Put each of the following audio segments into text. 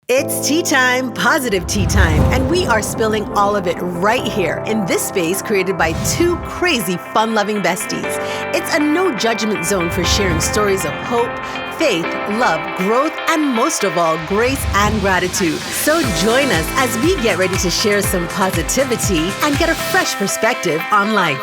It's tea time, positive tea time, and we are spilling all of it right here in this space created by two crazy, fun-loving besties. It's a no-judgment zone for sharing stories of hope, faith, love, growth, and most of all, grace and gratitude. So join us as we get ready to share some positivity and get a fresh perspective on life.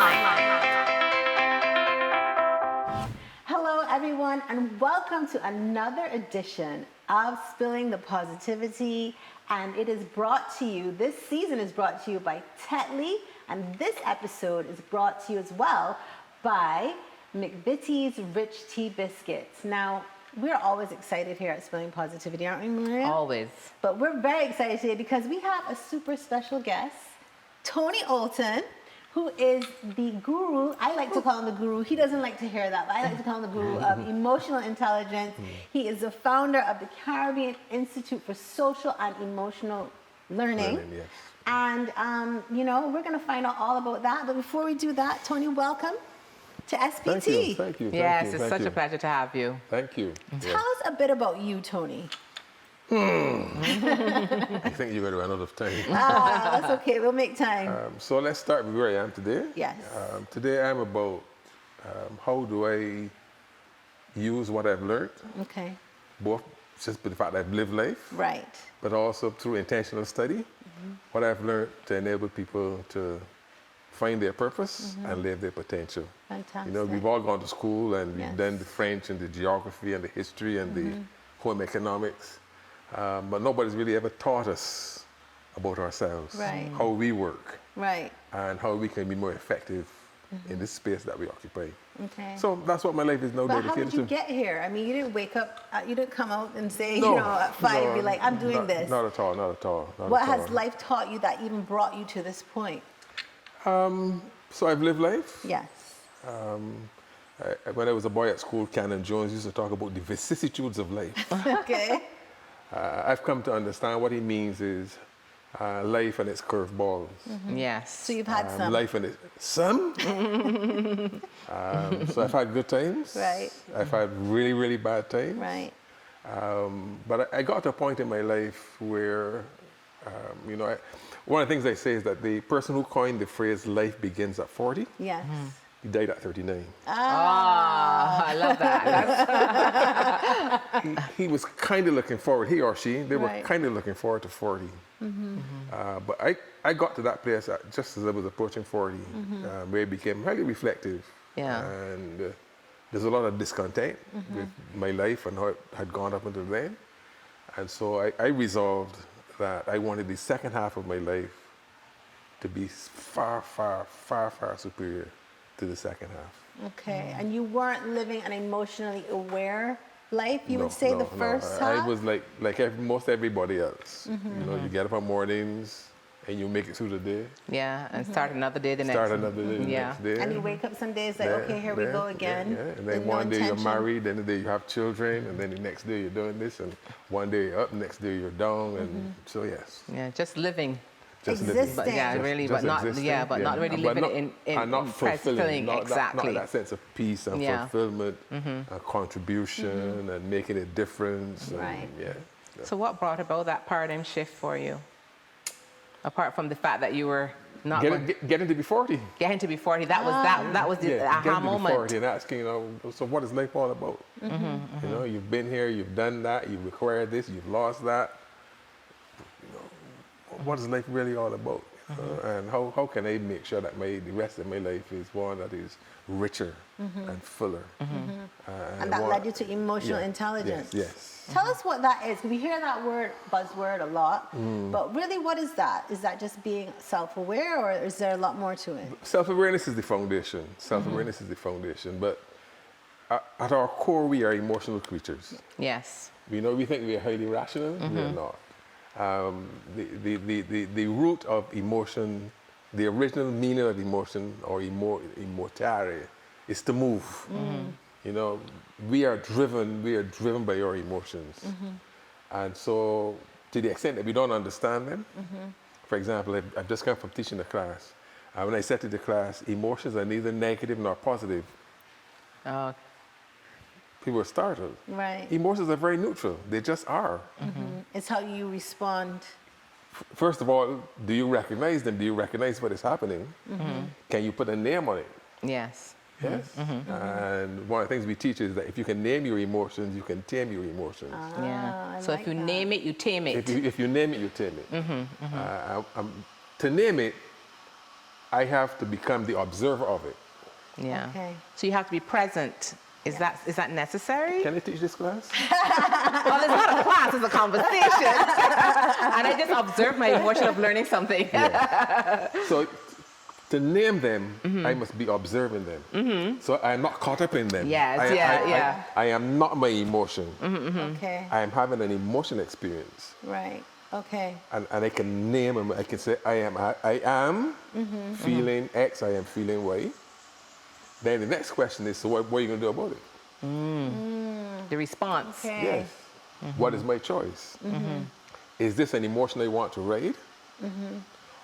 Hello, everyone, and welcome to another edition of Spilling the Positivity, and it is brought to you, this season is brought to you by Tetley, and this episode is brought to you as well by McVitie's Rich Tea Biscuits. Now, we're always excited here at Spilling Positivity, aren't we, Maria? Always. But we're very excited today because we have a super special guest, Tony Olton, who is the guru. I like to call him the guru. He doesn't like to hear that, but I like to call him the guru of emotional intelligence. He is the founder of the Caribbean Institute for Social and Emotional Learning. Yes. And, we're going to find out all about that. But before we do that, Tony, welcome to SPT. Thank you. Yes, it's such a pleasure to have you. Thank you. Tell us a bit about you, Tony. I think you're going to run out of time. That's okay. We'll make time. So let's start with where I am today. Yes. Today I'm about how do I use what I've learned, Okay. both just by the fact that I've lived life, Right. but also through intentional study, what I've learned to enable people to find their purpose and live their potential. Fantastic. You know, we've all gone to school and we've Yes. done the French and the geography and the history and the home economics, but nobody's really ever taught us about ourselves, Right. how we work, Right. and how we can be more effective in this space that we occupy. Okay. So that's what my life is now But how dedicated did you to. get here? I mean, you didn't wake up, you didn't come out and say, No, at 5, be like, I'm doing this. Not at all, not at all. What has life taught you that even brought you to this point? So I've lived life. Yes. When I was a boy at school, Canon Jones used to talk about the vicissitudes of life. Okay. I've come to understand what he means is life and its curveballs. Yes. So you've had some. Life and its some. So I've had good times. Right. I've had really, really bad times. Right. But I got to a point in my life where, one of the things I say is that the person who coined the phrase "life begins at 40," Yes. he died at 39. I love that. He was kind of looking forward, he or she, they were Right. kind of looking forward to 40. But I got to that place just as I was approaching 40, where it became highly reflective. Yeah. And there's a lot of discontent with my life and how it had gone up until then. And so I resolved that I wanted the second half of my life to be far, far, far, far superior to the second half. Okay. And you weren't living an emotionally aware life, you would say, No, the first half? I was like most everybody else. You know, you get up on mornings and you make it through the day. Yeah, and start another day the next. Start another day the Yeah. next day. And you wake up some days like, okay, here we go again. Yeah. And then with no one day you're intention. married, then the day you have children, and then the next day you're doing this, and one day you're up, next day you're down, and so yes. Yeah, just living. Just Existing. But yeah, really, but not existing, not really But living and not fulfilling, not exactly. that sense of peace and Yeah. fulfillment, and contribution, and making a difference. And, Right. yeah. So what brought about that paradigm shift for you? Apart from the fact that you were not Getting to be 40. getting to be 40, that was the Yeah, aha getting to be moment. 40 and asking, so what is life all about? You know, you've been here, you've done that, you've acquired this, you've lost that. You know, what is life really all about? And how can I make sure that the rest of my life is one that is richer and fuller? And that led you to emotional Yeah, intelligence. Yes. Tell us what that is. We hear that buzzword a lot, but really, what is that? Is that just being self-aware, or is there a lot more to it? Self-awareness is the foundation. Self-awareness is the foundation. But at our core, we are emotional creatures. Yes. You know, we think we are highly rational. We are not. The root of emotion, the original meaning of emotion or immortality is to move. You know, we are driven by our emotions. And so to the extent that we don't understand them, for example, I've just come from teaching a class. When I said to the class, emotions are neither negative nor positive. people are startled. Right. Emotions are very neutral. They just are. It's how you respond. First of all, do you recognize them? Do you recognize what is happening? Can you put a name on it? Yes. Yes. And one of the things we teach is that if you can name your emotions, you can tame your emotions. Yeah. I So like if you that. name it, you tame it. If you name it, you tame it. To name it, I have to become the observer of it. Yeah. Okay. So you have to be present. Is that necessary? Can I teach this class? Well, it's not a class, it's a conversation. And I just observe my emotion of learning something. So to name them, I must be observing them. So I'm not caught up in them. Yes, I am not my emotion. Okay. I am having an emotion experience. Right. Okay. And I can name them. I can say, I am feeling X, I am feeling Y. Then the next question is, so what are you going to do about it? The response. Okay. Yes. What is my choice? Is this an emotion I want to ride?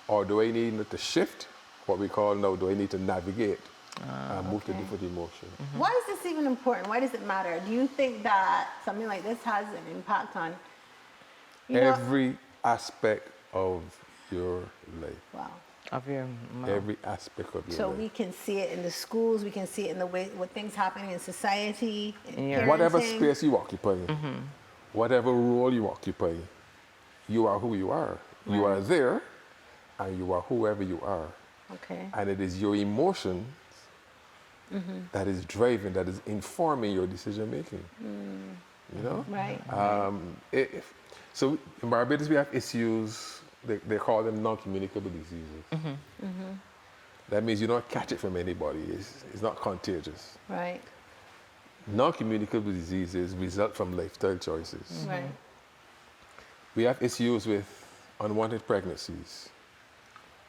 Or do I need to shift? What we call now, do I need to navigate and move to different emotion? Why is this even important? Why does it matter? Do you think that something like this has an impact on Every aspect of your life. Wow. Of your Every aspect of your So life. we can see it in the schools, we can see it in the way what things happening in society, in Yeah. Whatever parenting. space you occupy, whatever role you occupy, you are who you are. You are there, and you are whoever you are. Okay. And it is your emotions that is driving, that is informing your decision making. You know? Right. So in Barbados we have issues, they call them non-communicable diseases. That means you don't catch it from anybody. It's not contagious. Right. Non-communicable diseases result from lifestyle choices. Right. We have issues with unwanted pregnancies,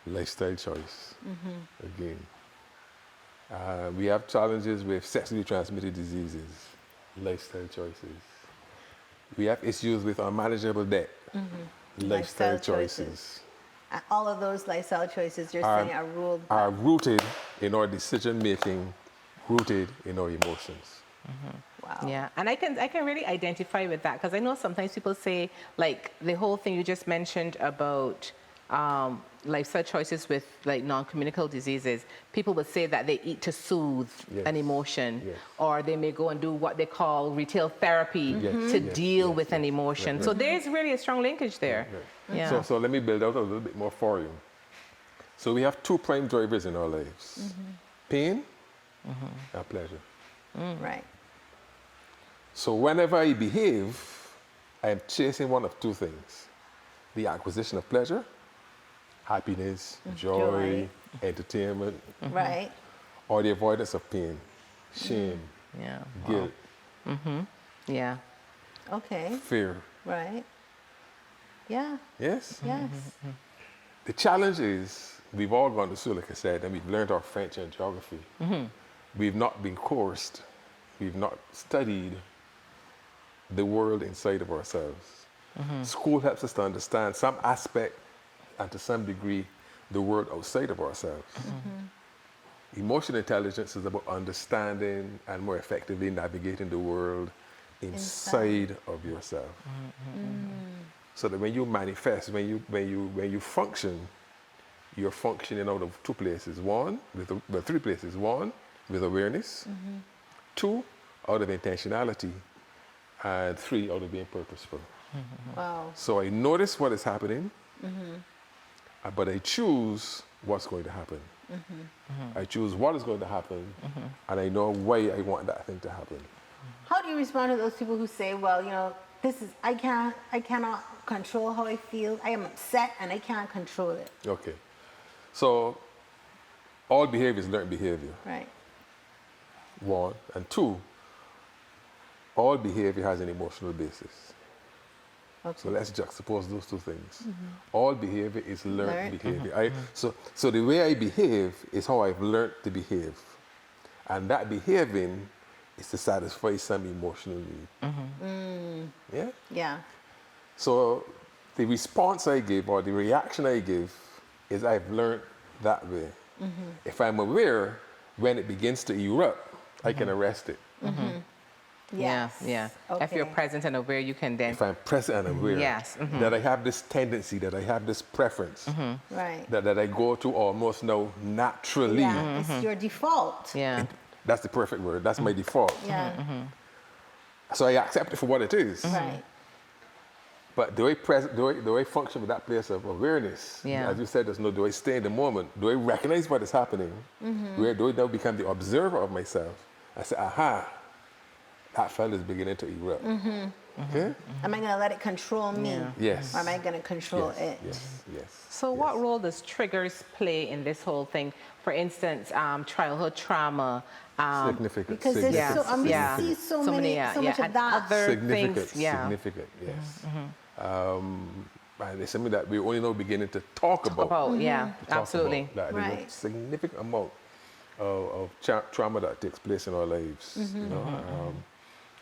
lifestyle choice, again. We have challenges with sexually transmitted diseases, lifestyle choices. We have issues with unmanageable debt, lifestyle choices. And all of those lifestyle choices you're saying are ruled by. Are rooted in our decision making, rooted in our emotions. Wow. Yeah, and I can really identify with that because I know sometimes people say, like the whole thing you just mentioned about lifestyle choices with like non-communicable diseases, people would say that they eat to soothe an emotion, or they may go and do what they call retail therapy to deal with an emotion. So there's really a strong linkage there. Yeah. So let me build out a little bit more for you. So we have two prime drivers in our lives, pain and pleasure. Right. So whenever I behave, I am chasing one of two things: the acquisition of pleasure, happiness, joy, entertainment, Right. or the avoidance of pain, shame, Yeah. guilt, Yeah. Okay. fear. Right. Yeah. Yes? Yes. The challenge is we've all gone to school, like I said, and we've learned our French and geography. We've not been coursed, we've not studied the world inside of ourselves. School helps us to understand some aspect and to some degree the world outside of ourselves. Emotional intelligence is about understanding and more effectively navigating the world inside of yourself. So that when you manifest, when you function, you're functioning out of two places. One, three places. One, with awareness. Two, out of intentionality. And three, out of being purposeful. Wow. So I notice what is happening, but I choose what's going to happen. I choose what is going to happen, and I know why I want that thing to happen. How do you respond to those people who say, well, you know, I cannot control how I feel. I am upset and I can't control it. Okay. So all behavior is learned behavior. Right. One. And two, all behavior has an emotional basis. Okay. So let's juxtapose those two things. All behavior is learned behavior. So the way I behave is how I've learned to behave. And that behaving is to satisfy some emotional need. Yeah? Yeah. So the response I give or the reaction I give is I've learned that way. If I'm aware, when it begins to erupt, I can arrest it. Yes. Yeah. If you're Okay. present and aware, you can then. If I'm present and aware Yes. that I have this tendency, that I have this preference, Right. that I go to almost now naturally. Yeah. It's your default. Yeah. That's the perfect word. That's my default. Yeah. So I accept it for what it is. Right. But do I function with that place of awareness? Yeah. As you said, do I stay in the moment? Do I recognize what is happening? Where do I now become the observer of myself? I say, aha, that fella is beginning to erupt. Okay? Am I going to let it control me? Yeah. Yes. Or am I going to control Yes, it? yes. So what role does triggers play in this whole thing? For instance, childhood trauma. Significant. Because there's significant, so, I mean, Yeah. we see so So many, many, so much and of that. other significant, things. Yeah. significant, yes. And it's something that we only know beginning to talk about. Yeah, to talk absolutely. about that there's a Right. significant amount of trauma that takes place in our lives. You know,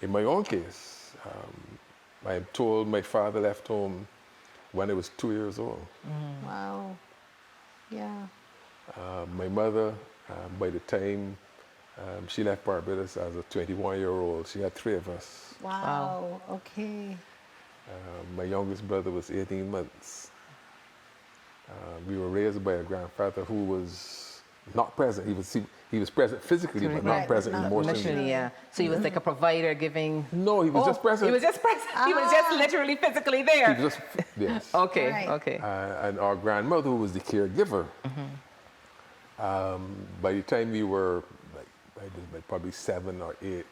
in my own case, I'm told my father left home when I was 2 years old. Wow. Yeah. My mother, by the time she left Barbados as a 21-year-old, she had 3 of us. Wow. Okay. My youngest brother was 18 months. We were raised by a grandfather who was not present. He was present physically, but not Right, present not emotionally. Emotionally, yeah. So he was like a provider giving. No, he was just present. He was just present. He was just literally physically there. He was just, yes. Okay, Right. okay. And our grandmother, who was the caregiver, by the time we were like probably 7 or 8,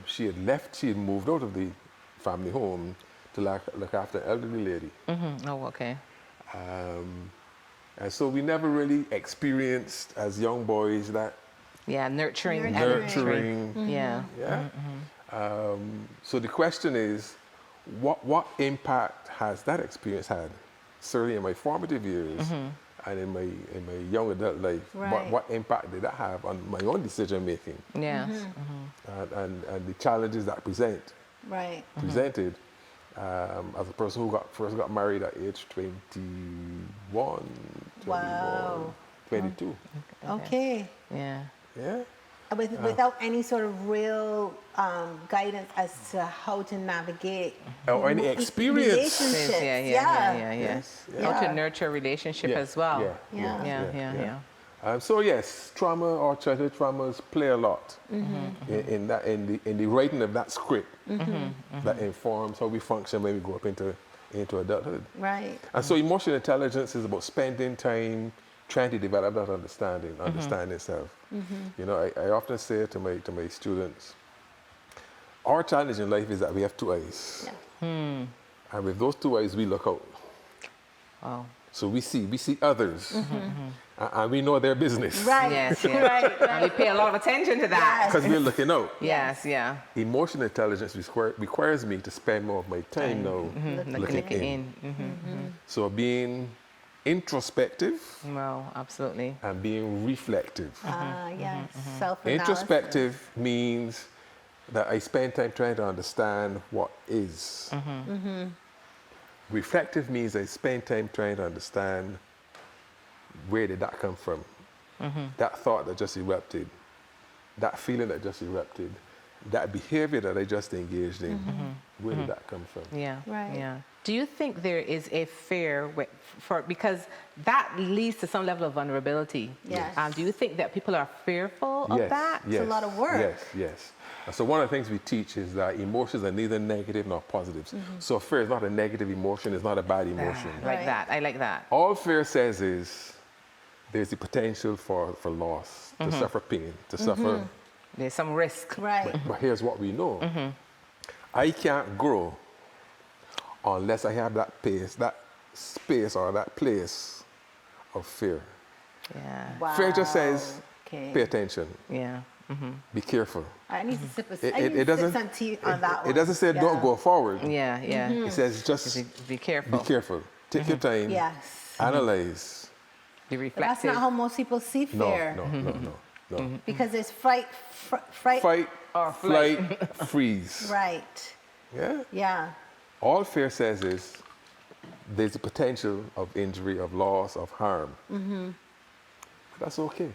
she had left. She had moved out of the family home to look after an elderly lady. Oh, okay. And so we never really experienced as young boys that Yeah, nurturing. nurturing. Yeah. Yeah. So the question is, what impact has that experience had? Certainly in my formative years and in my young adult life. Right. What impact did that have on my own decision making Yes. and the challenges that Right. presented as a person who first got married at age 21, Wow. 22. Okay. Yeah. Yeah. Without any sort of real guidance as to how to navigate Or any experience. relationships. Yeah. Yes. How Yeah. to nurture a relationship as well. Yeah. So yes, trauma or childhood traumas play a lot in the writing of that script that informs how we function when we go up into adulthood. Right. And so emotional intelligence is about spending time trying to develop that understanding self. You know, I often say to my students, our challenge in life is that we have 2 eyes. Yeah. And with those 2 eyes, we look out. Wow. So we see others, and we know their business. Right. Yes, yeah. Right. And we pay a lot of attention to that. Because we're looking out. Yes, yeah. Emotional intelligence requires me to spend more of my time now looking in. So being introspective Well, absolutely. and being reflective. Yes. Self-analysis. Introspective means that I spend time trying to understand what is. Reflective means I spend time trying to understand where did that come from. That thought that just erupted, that feeling that just erupted, that behavior that I just engaged in, where did that come from? Yeah. Right. Yeah. Do you think there is a fear because that leads to some level of vulnerability? Yes. Do you think that people are fearful of that? It's a lot of work. Yes. And so one of the things we teach is that emotions are neither negative nor positives. So fear is not a negative emotion, it's not a bad emotion. Like Right. that. I like that. All fear says is there's the potential for loss, to suffer pain, to suffer. There's some risk. Right. But here's what we know. I can't grow unless I have that space or that place of fear. Yeah. Wow. Fear just says, Okay. pay attention, Yeah. be careful. I need to sip It doesn't- some tea on that one. It doesn't say don't go forward. Yeah. Yeah. It says just Be careful. be careful. Take your time. Yes. Analyze. Be But that's reflective. not how most people see fear. No. Because there's fright. Fight, Or flight, freeze. Right. Yeah. Yeah. All fear says is there's the potential of injury, of loss, of harm. But that's okay.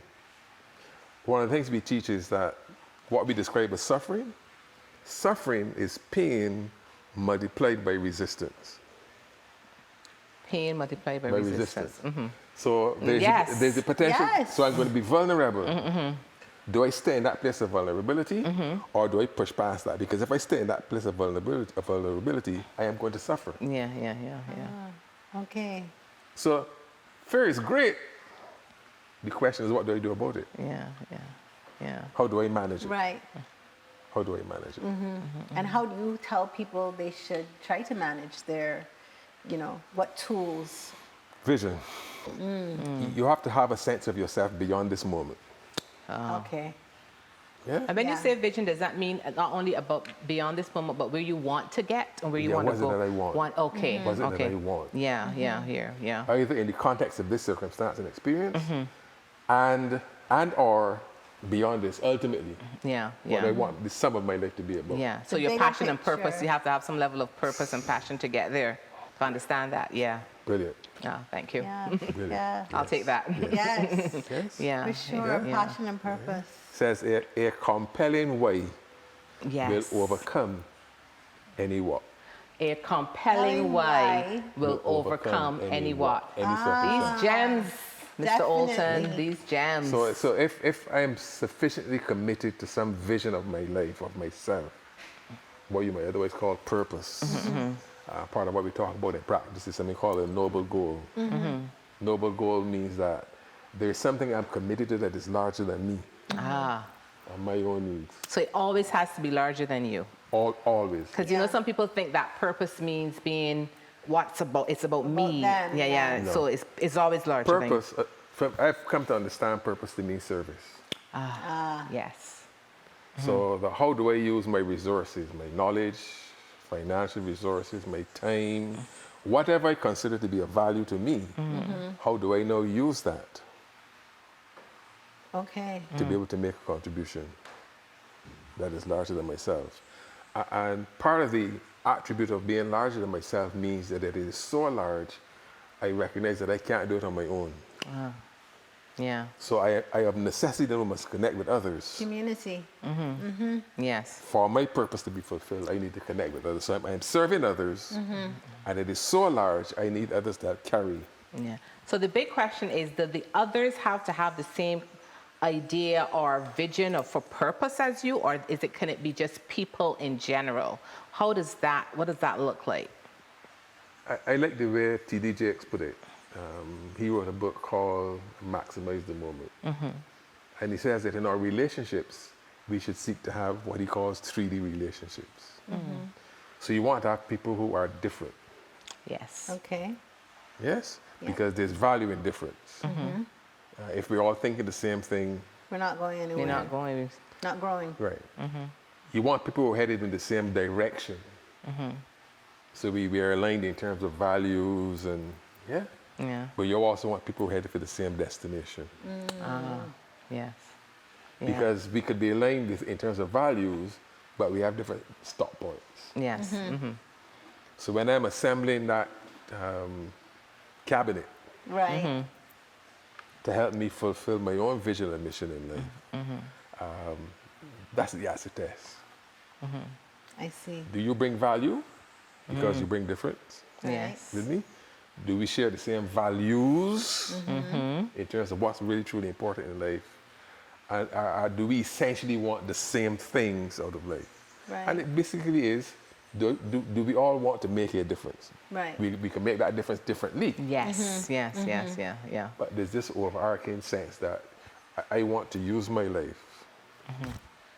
One of the things we teach is that what we describe as suffering Suffering is pain multiplied by resistance. Pain multiplied by resistance. So there's, Yes. there's the potential. Yes. So I'm going to be vulnerable. Do I stay in that place of vulnerability, or do I push past that? Because if I stay in that place of vulnerability, I am going to suffer. Yeah. Okay. So fear is great. The question is, what do I do about it? Yeah. How do I manage it? Right. How do I manage it? And how do you tell people they should try to manage their, what tools? Vision. You have to have a sense of yourself beyond this moment. Okay. Yeah? And when you Yeah. say vision, does that mean not only about beyond this moment, but where you want to get and where you Yeah, want to what is go? it that I want? Okay. What is it that okay. I want? Yeah. Either in the context of this circumstance and experience, and or beyond this, ultimately, Yeah. what I want the sum of my life to be about. Yeah. So The your bigger passion and purpose, picture. you have to have some level of purpose and passion to get there, to understand that. Yeah. Brilliant. Thank you. Yeah. Brilliant. Yeah. I'll take that. Yes. Yes? Yeah. For sure. Passion and purpose. Says a compelling way Yes. will overcome any what? A compelling way will overcome any what? Any circumstance. These gems, Mr. Olton, Definitely. these gems. So if I am sufficiently committed to some vision of my life, of myself, what you might otherwise call purpose, part of what we talk about in practice is something called a noble goal. Noble goal means that there is something I'm committed to that is larger than me and my own needs. So it always has to be larger than you. Always. Because you know, some people think that purpose means being it's about me. them, yeah. No. So it's always larger Purpose, I've come to understand purpose to mean service. than you. Yes. So how do I use my resources, my knowledge, financial resources, my time, whatever I consider to be of value to me, how do I now use that Okay. to be able to make a contribution that is larger than myself? And part of the attribute of being larger than myself means that it is so large, I recognize that I can't do it on my own. Yeah. So I of necessity then must connect with others. Community. Yes. For my purpose to be fulfilled, I need to connect with others. So I'm serving others, and it is so large, I need others that carry. Yeah. So the big question is, do the others have to have the same idea or vision or for purpose as you, or can it be just people in general? What does that look like? I like the way T.D. Jakes put it. He wrote a book called Maximize the Moment. And he says that in our relationships, we should seek to have what he calls 3D relationships. So you want to have people who are different. Yes. Okay. Yes? Yeah. Because there's value in difference. If we're all thinking the same thing, We're not going anywhere. You're not going. Not growing. right. You want people who are headed in the same direction. So we are aligned in terms of values and, Yeah. but you also want people who are headed for the same destination. Yes. Yeah. Because we could be aligned in terms of values, but we have different stop points. Yes. So when I'm assembling that cabinet Right. to help me fulfill my own vision and mission in life, that's the acid test. I see. Do you bring value because you bring difference Yes. with me? Do we share the same values in terms of what's really truly important in life? And do we essentially want the same things out of life? Right. And it basically is, do we all want to make a difference? Right. We can make that difference differently. Yes. Yes. Yes. Yeah. But there's this overarching sense that I want to use my life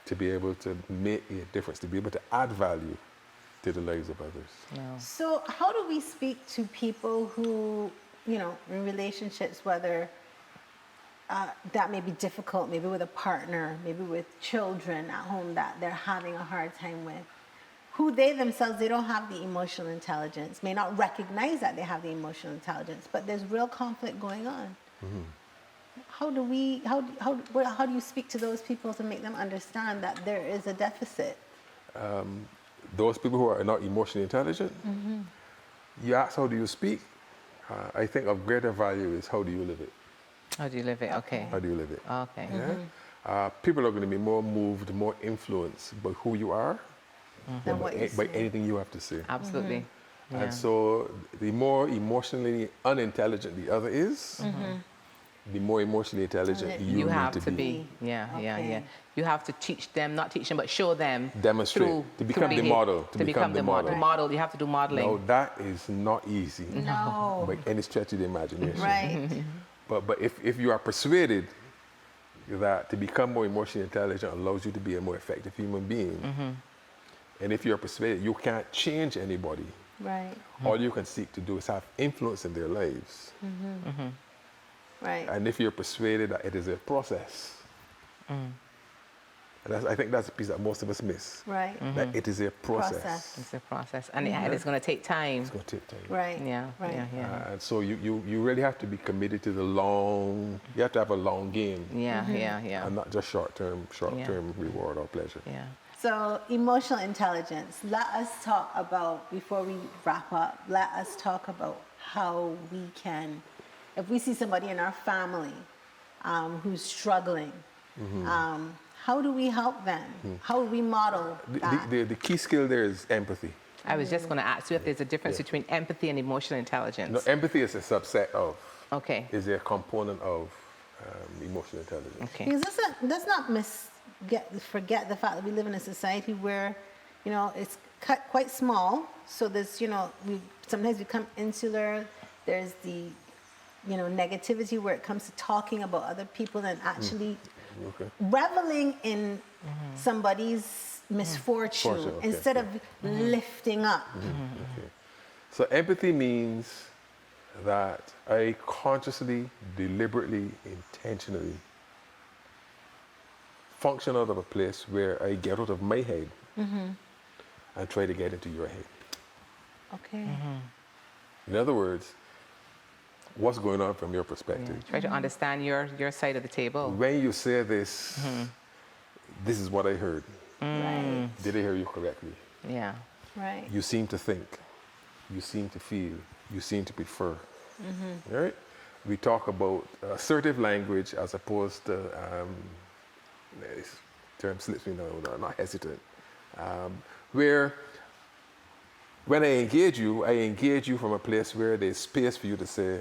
to be able to make a difference, to be able to add value to the lives of others. So how do we speak to people who, in relationships, whether that may be difficult, maybe with a partner, maybe with children at home that they're having a hard time with, who they themselves, they don't have the emotional intelligence, may not recognize that they have the emotional intelligence, but there's real conflict going on. How do you speak to those people to make them understand that there is a deficit? Those people who are not emotionally intelligent, you ask, how do you speak? I think of greater value is, how do you live it? How do you live it? Okay. How do you live it? Okay. Yeah? People are going to be more moved, more influenced by who you are than what you by say. anything you have to say. Absolutely. Yeah. And so the more emotionally unintelligent the other is, the more emotionally intelligent you you need have to to be. be. Yeah, yeah, Okay. yeah. You have to teach them, not teach them, but show them. Demonstrate. through- To become through the behavior. model. To become the model. Right. Model, you have to do modeling. Now that is not easy No. by any stretch of the imagination. Right. But if you are persuaded that to become more emotionally intelligent allows you to be a more effective human being, and if you're persuaded you can't change anybody, Right. all you can seek to do is have influence in their lives. Right. And if you're persuaded that it is a process, and I think that's a piece that most of us miss, Right. that it is a process. Process. It's a process, and it's going to take time. It's going to take time. Right. Yeah, Right. yeah. And so you really have to be committed to the long, you have to have a long game Yeah, yeah. and not just short-term reward or pleasure. Yeah. So, emotional intelligence. Let us talk about, before we wrap up, let us talk about how we can, if we see somebody in our family who's struggling, how do we help them? How do we model that? The key skill there is empathy. I was just going to ask you if there's a difference between empathy and emotional intelligence. No, empathy is a subset of, Okay. is a component of emotional intelligence. Okay. Because let's not forget the fact that we live in a society where, it's cut quite small. So there's, we sometimes become insular. There's the, negativity where it comes to talking about other people and actually Okay. reveling in somebody's misfortune Fortune, okay, instead of lifting up. Okay. So empathy means that I consciously, deliberately, intentionally function out of a place where I get out of my head and try to get into your head. Okay. In other words, what's going on from your perspective? Try to understand your side of the table. When you say this, this is what I heard. Right. Did I hear you correctly? Yeah. Right. You seem to think, you seem to feel, you seem to prefer. All right? We talk about assertive language as opposed to, this term slips me now, I'm not hesitant, where when I engage you from a place where there's space for you to say,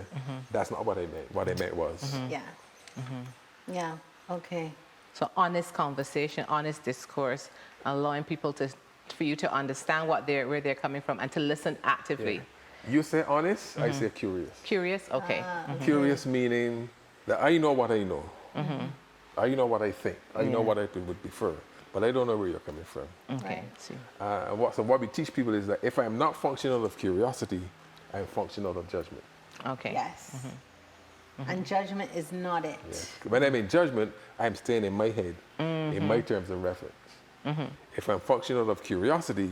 that's not what I meant. What I meant was. Yeah. Yeah. Okay. So honest conversation, honest discourse, allowing people for you to understand where they're coming from and to listen actively. You say honest, I say curious. Curious? Okay. Curious meaning that I know what I know. I know what I think. I know what I would prefer. But I don't know where you're coming from. Okay. Right. See. So what we teach people is that if I'm not functioning out of curiosity, I'm functioning out of judgment. Okay. Yes. And judgment is not it. Yeah. When I'm in judgment, I'm staying in my head, in my terms of reference. If I'm functioning out of curiosity,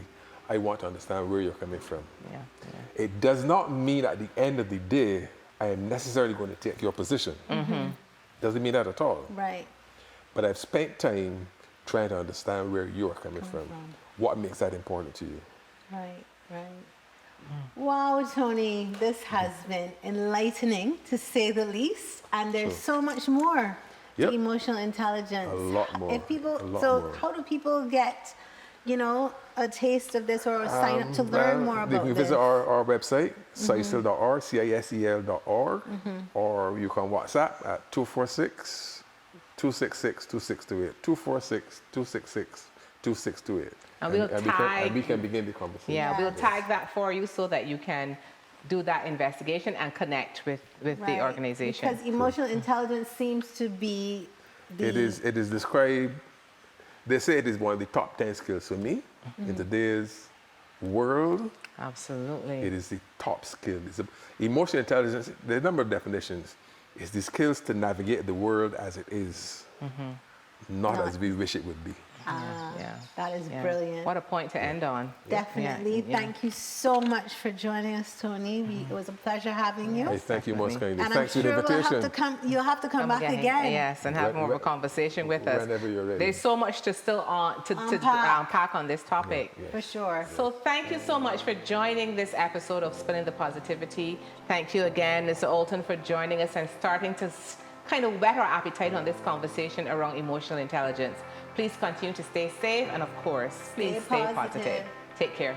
I want to understand where you're coming from. Yeah. It does not mean at the end of the day, I am necessarily going to take your position. Doesn't mean that at all. Right. But I've spent time trying to understand where you're coming from. What makes that important to you? Right. Wow, Tony, this has been enlightening to say the least, and there's so much more to Yep. emotional intelligence. A lot more. If people, A lot so more. how do people get, a taste of this or sign up to learn more They about can this? visit our website, cisel.org, CISEL.org, or you can WhatsApp at 246-266-2628, 246-266-2628. And we'll tag. We can begin the conversation. Yeah, we'll Yes. tag that for you so that you can do that investigation and connect with the Right. organization. Because emotional intelligence seems to be the... It is described, they say it is one of the top 10 skills for me in today's world. Absolutely. It is the top skill. Emotional intelligence, there are a number of definitions. It's the skills to navigate the world as it is, not as we wish it would be. Yeah. That is Yeah. brilliant. What a point to end on. Definitely. Yeah. Thank you so much for joining us, Tony. It was a pleasure having you. I thank you most kindly. And Thanks I'm for the sure invitation. you'll have to come back again. Yes, and have more of a conversation with us. Whenever you're ready. There's so much to still unpack on this topic. For sure. So thank you so much for joining this episode of Spilling the Positivity. Thank you again, Mr. Olton, for joining us and starting to kind of whet our appetite on this conversation around emotional intelligence. Please continue to stay safe and, of course, please stay positive. Take care.